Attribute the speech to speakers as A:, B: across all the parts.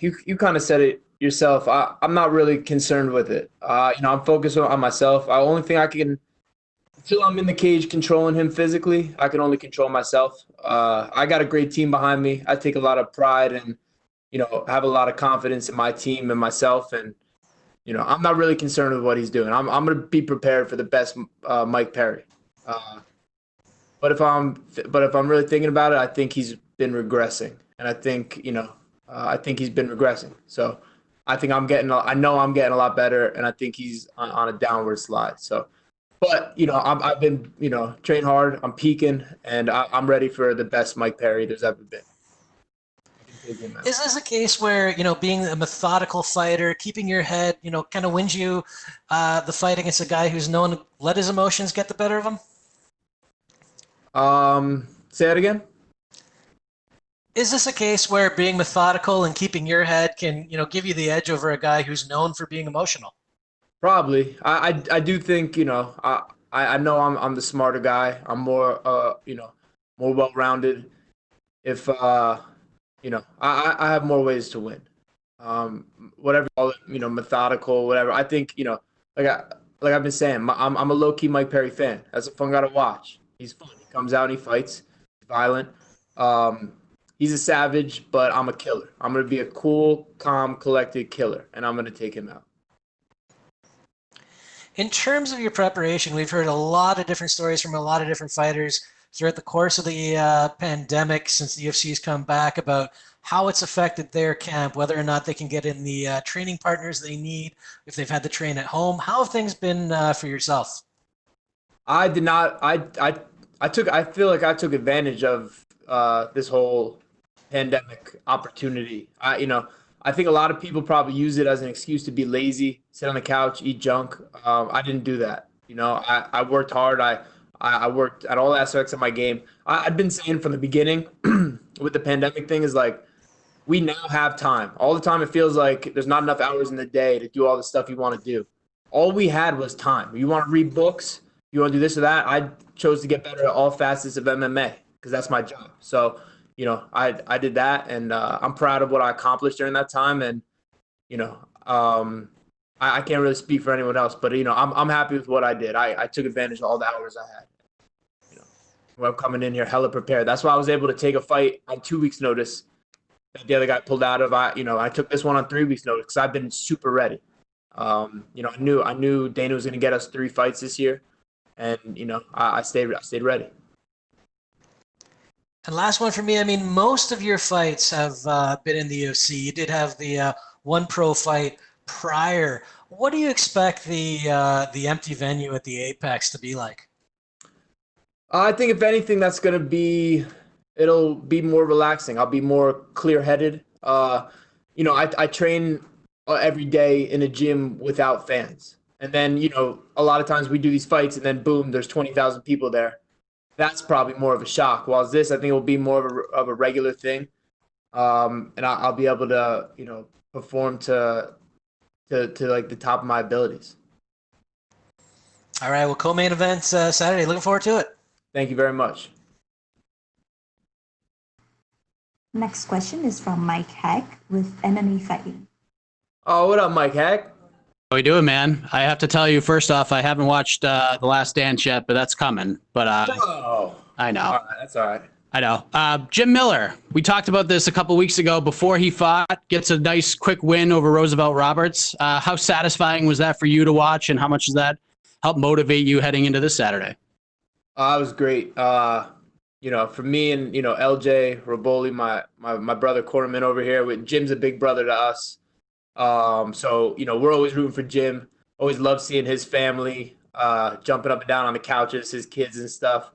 A: You kind of said it yourself. I'm not really concerned with it. I'm focused on myself. The only thing I can, until I'm in the cage controlling him physically, I can only control myself. I got a great team behind me. I take a lot of pride and, have a lot of confidence in my team and myself. And, I'm not really concerned with what he's doing. I'm going to be prepared for the best Mike Perry. Uh, but if I'm really thinking about it, I think he's been regressing, and I think he's been regressing. So I know I'm getting a lot better, and I think he's on a downward slide. So, but I've been trained hard. I'm peaking, and I'm ready for the best Mike Perry there's ever been. I can take him out.
B: Is this a case where, being a methodical fighter, keeping your head, kind of wins you the fight against a guy who's known to let his emotions get the better of him?
A: Say that again.
B: Is this a case where being methodical and keeping your head can, give you the edge over a guy who's known for being emotional?
A: Probably. I do think I know I'm the smarter guy. I'm more more well rounded. If I have more ways to win. Whatever you call it, methodical, whatever. I think like I've been saying, I'm a low key Mike Perry fan. That's a fun guy to watch. He's fun. He comes out and he fights. He's violent. He's a savage, but I'm a killer. I'm gonna be a cool, calm, collected killer, and I'm gonna take him out.
B: In terms of your preparation, we've heard a lot of different stories from a lot of different fighters throughout the course of the pandemic since the UFC's come back about how it's affected their camp, whether or not they can get in the training partners they need, if they've had to train at home. How have things been for yourself?
A: I did not. I feel like I took advantage of this whole pandemic opportunity. I think a lot of people probably use it as an excuse to be lazy, sit on the couch, eat junk. I didn't do that. I worked hard. I worked at all aspects of my game. I've been saying from the beginning with the pandemic thing is like, we now have time. All the time it feels like there's not enough hours in the day to do all the stuff you want to do. All we had was time. You want to read books, you want to do this or that. I chose to get better at all facets of MMA because that's my job. So, I did that, and I'm proud of what I accomplished during that time. And I can't really speak for anyone else, but I'm happy with what I did. I took advantage of all the hours I had. I'm coming in here hella prepared. That's why I was able to take a fight on 2 weeks' notice that the other guy pulled out of. I took this one on 3 weeks' notice because I've been super ready. I knew Dana was going to get us 3 fights this year, and I stayed ready.
B: And last one for me, I mean, most of your fights have been in the UFC. You did have the one pro fight prior. What do you expect the empty venue at the Apex to be like?
A: I think if anything, it'll be more relaxing. I'll be more clear-headed. I train every day in a gym without fans. And then, a lot of times we do these fights and then boom, there's 20,000 people there. That's probably more of a shock. While this, I think, will be more of a regular thing. And I'll be able to, perform to like the top of my abilities.
B: All right, well, co-main event Saturday. Looking forward to it.
A: Thank you very much.
C: Next question is from Mike Hack with MMA Fighting.
A: Oh, what up, Mike Hack?
D: How we doing, man? I have to tell you, first off, I haven't watched The Last Dance yet, but that's coming. But I know.
A: All right, that's all right.
D: I know. Jim Miller, we talked about this a couple weeks ago before he fought, gets a nice quick win over Roosevelt Roberts. How satisfying was that for you to watch, and how much does that help motivate you heading into this Saturday?
A: It was great. For me and, LJ Roboli, my brother Corman over here, Jim's a big brother to us. So, we're always rooting for Jim. Always love seeing his family jumping up and down on the couches, his kids and stuff.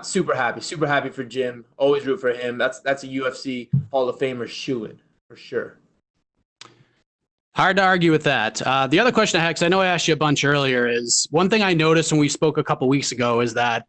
A: Super happy for Jim. Always root for him. That's a UFC Hall of Famer shoo-in for sure.
D: Hard to argue with that. The other question I had, because I know I asked you a bunch earlier, is one thing I noticed when we spoke a couple weeks ago is that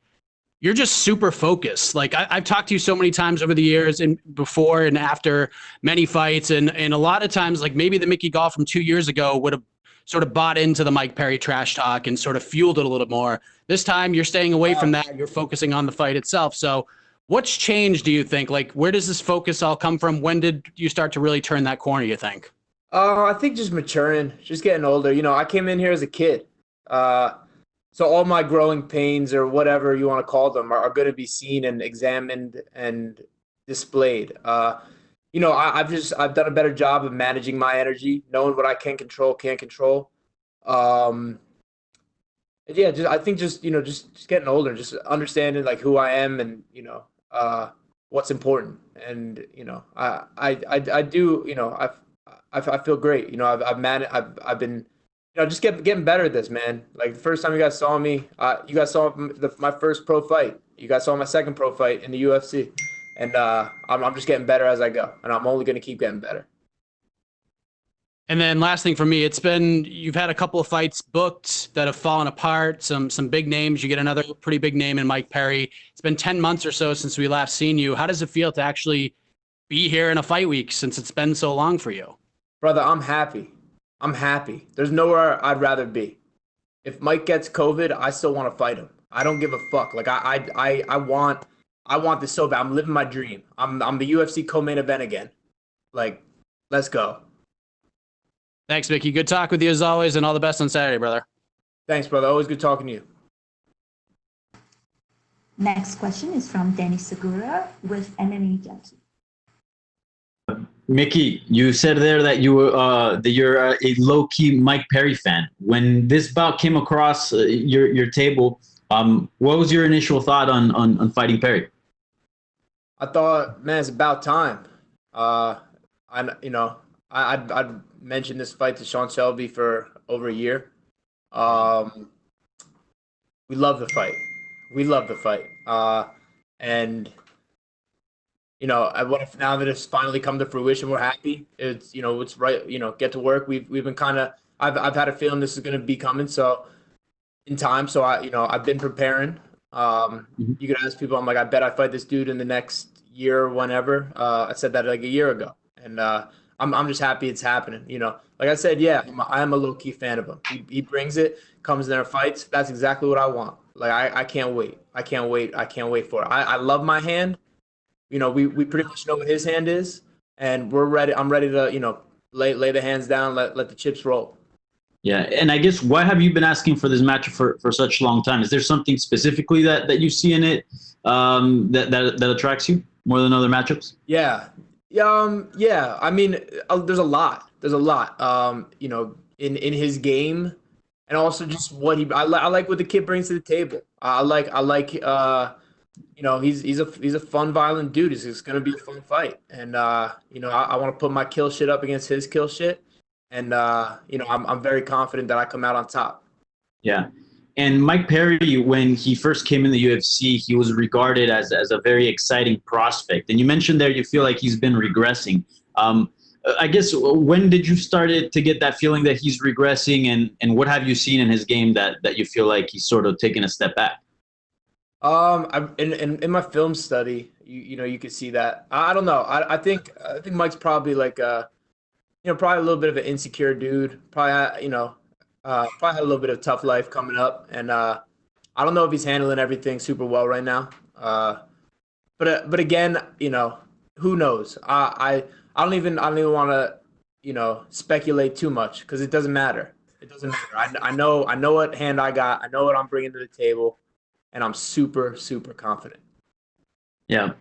D: you're just super focused. Like I've talked to you so many times over the years and before and after many fights. And a lot of times, like maybe the Mickey Gall from 2 years ago would have sort of bought into the Mike Perry trash talk and sort of fueled it a little more. This time you're staying away from that. You're focusing on the fight itself. So What's changed, do you think? Like, where does this focus all come from? When did you start to really turn that corner, you think?
A: I think just maturing, just getting older. I came in here as a kid. Uh, so all my growing pains or whatever you want to call them are going to be seen and examined and displayed. I've done a better job of managing my energy, knowing what I can control, can't control. Um, yeah, I think just getting older, just understanding like who I am and what's important. And I do I feel great. I've been just getting better at this, man. Like the first time you guys saw me, you guys saw my first pro fight. You guys saw my second pro fight in the UFC, and I'm just getting better as I go, and I'm only gonna keep getting better.
D: And then last thing for me, you've had a couple of fights booked that have fallen apart, some big names. You get another pretty big name in Mike Perry. It's been 10 months or so since we last seen you. How does it feel to actually be here in a fight week since it's been so long for you?
A: Brother, I'm happy. I'm happy. There's nowhere I'd rather be. If Mike gets COVID, I still want to fight him. I don't give a fuck. Like I want this so bad. I'm living my dream. I'm the UFC co-main event again. Like, let's go.
D: Thanks, Mickey. Good talk with you as always, and all the best on Saturday, brother.
A: Thanks, brother. Always good talking to you.
C: Next question is from Dennis Segura with MMA Junkie.
E: Mickey, you said there that you're a low-key Mike Perry fan. When this bout came across your table, what was your initial thought on fighting Perry?
A: I thought, man, it's about time. I'd mentioned this fight to Sean Shelby for over a year. We love the fight. We love the fight. And what if now that it's finally come to fruition, we're happy. It's right. Get to work. We've been kind of. I've had a feeling this is going to be coming. So in time. So I've been preparing. You could ask people. I'm like, I bet I fight this dude in the next year or whenever. I said that like a year ago, and I'm just happy it's happening. Like I said, yeah, I am a low key fan of him. He brings it, comes in there, fights. That's exactly what I want. Like I can't wait. I can't wait for it. I love my hand. We pretty much know what his hand is, and we're ready. I'm ready to lay the hands down, let the chips roll.
E: Yeah, and I guess why have you been asking for this match for such a long time? Is there something specifically that you see in it that attracts you more than other matchups?
A: Yeah. I mean, there's a lot. In his game, and also just what I like what the kid brings to the table. I like he's a fun, violent dude. It's gonna be a fun fight, and I want to put my kill shit up against his kill shit, and I'm very confident that I come out on top.
E: Yeah. And Mike Perry, when he first came in the UFC, he was regarded as a very exciting prospect. And you mentioned there you feel like he's been regressing. I guess when did you start to get that feeling that he's regressing, and what have you seen in his game that you feel like he's sort of taken a step back?
A: In my film study, you could see that. I don't know. I think Mike's probably like probably a little bit of an insecure dude. Probably probably had a little bit of tough life coming up, and I don't know if he's handling everything super well right now. But again, who knows? I don't even want to speculate too much because it doesn't matter. It doesn't matter. I know what hand I got. I know what I'm bringing to the table, and I'm super confident.
E: Yeah.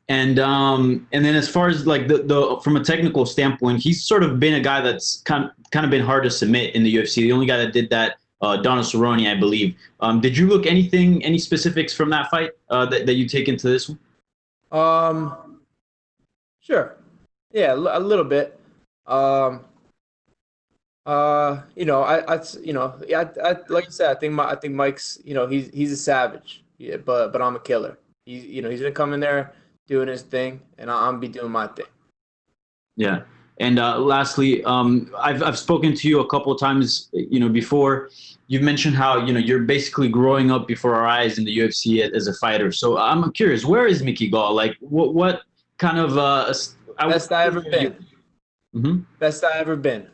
E: And then as far as like the from a technical standpoint, he's sort of been a guy that's kind of been hard to submit in the UFC. The only guy that did that, Donald Cerrone, I believe. Did you look any specifics from that fight that you take into this one?
A: Sure. Yeah, a little bit. I like I said, I think Mike's, he's a savage. Yeah, but I'm a killer. He's gonna come in there doing his thing, and I'm be doing my thing.
E: Yeah. And lastly, I've spoken to you a couple of times, before. You've mentioned how you're basically growing up before our eyes in the UFC as a fighter. So I'm curious, where is Mickey Gall? Like, what kind of
A: best I ever been?
E: Mm-hmm.
A: Best I ever been.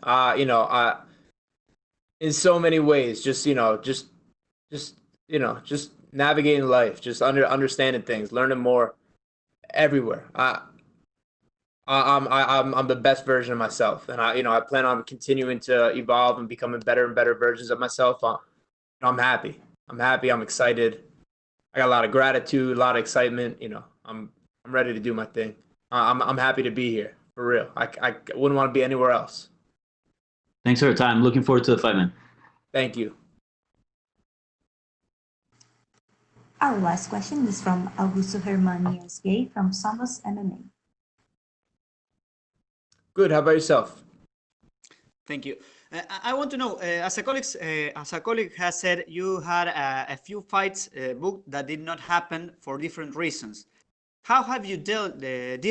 A: In so many ways, just navigating life, just understanding things, learning more. everywhere. I'm the best version of myself, and I plan on continuing to evolve and becoming better and better versions of myself. I'm happy. I'm happy. I'm excited. I got a lot of gratitude, a lot of excitement. I'm ready to do my thing. I'm happy to be here for real. I wouldn't want to be anywhere else.
E: Thanks for your time. Looking forward to the fight, man.
A: Thank you.
C: Our last question is from Augusto Hermanias Gay from Somos MMA.
A: Good. How about yourself?
F: Thank you. I want to know, as a colleague has said, you had a few fights booked that did not happen for different reasons. How have you deal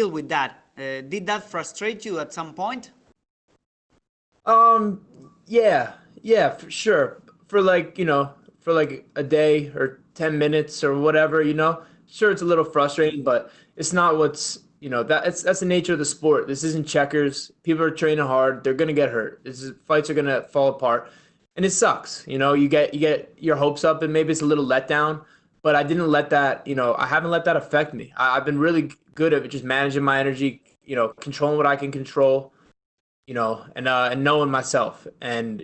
F: with that? Did that frustrate you at some point?
A: Yeah, for sure. For for like a day or 10 minutes or whatever, sure, it's a little frustrating, but it's not that's the nature of the sport. This isn't checkers. People are training hard. They're going to get hurt. Fights are going to fall apart, and it sucks. You get your hopes up, and maybe it's a little letdown, but I didn't let that, I haven't let that affect me. I've been really good at just managing my energy, controlling what I can control, and knowing myself. And,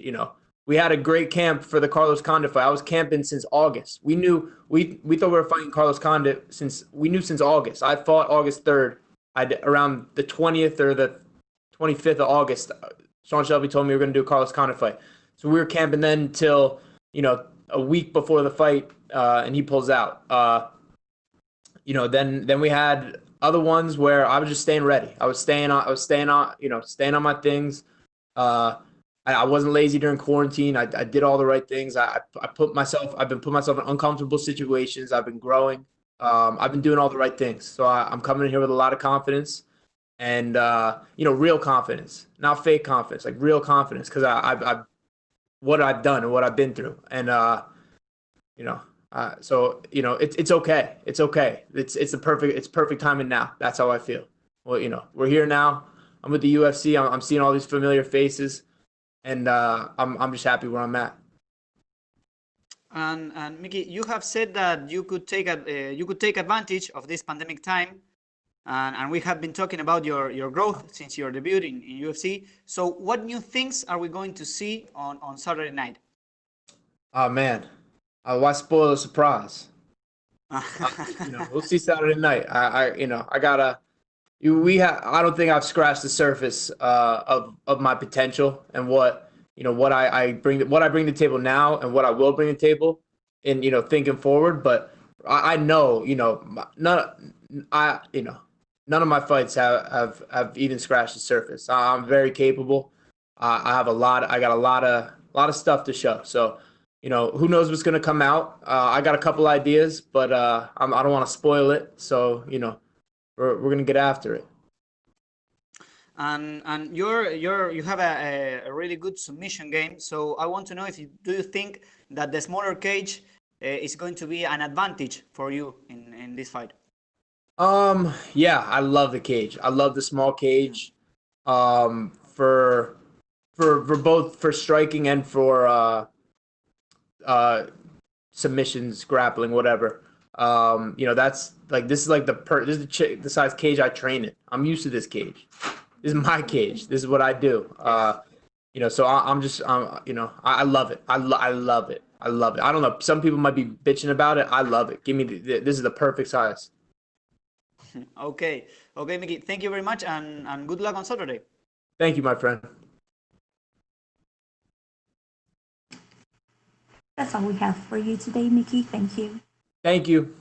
A: we had a great camp for the Carlos Condit fight. I was camping since August. We thought we were fighting Carlos Condit since August. I fought August 3rd. Around the 20th or the 25th of August, Sean Shelby told me we were going to do a Carlos Condit fight. So we were camping then till, a week before the fight, and he pulls out. Then we had other ones where I was just staying ready. I was staying on my things. I wasn't lazy during quarantine. I did all the right things. I've been putting myself in uncomfortable situations. I've been growing. I've been doing all the right things. So I'm coming in here with a lot of confidence and, real confidence, not fake confidence, like real confidence. Cause what I've done and what I've been through. And, so, it's okay. It's okay. It's perfect timing now. That's how I feel. Well, we're here now. I'm with the UFC. I'm seeing all these familiar faces. And I'm just happy where I'm at.
F: And Mickey, you have said that you could take advantage of this pandemic time, and we have been talking about your growth since your debut in UFC. So, what new things are we going to see on Saturday night?
A: Oh man, why spoil the surprise? We'll see Saturday night. I don't think I've scratched the surface of my potential and what I bring to the table now and what I will bring to the table in thinking forward. But I know none of my fights have even scratched the surface. I'm very capable. I got a lot of stuff to show. So who knows what's gonna come out? I got a couple ideas, but I don't want to spoil it. So we're gonna get after it.
F: And you have a really good submission game. So I want to know do you think that the smaller cage is going to be an advantage for you in this fight?
A: Yeah, I love the cage. I love the small cage. For both for striking and for submissions, grappling, whatever. That's like this is the size cage I train in. I'm used to this cage. This is my cage. This is what I do. So I love it. I love it. I love it. I don't know. Some people might be bitching about it. I love it. This is the perfect size.
F: Okay, Mickey. Thank you very much, and good luck on Saturday.
A: Thank you, my friend.
C: That's all we have for you today, Mickey. Thank you.
A: Thank you.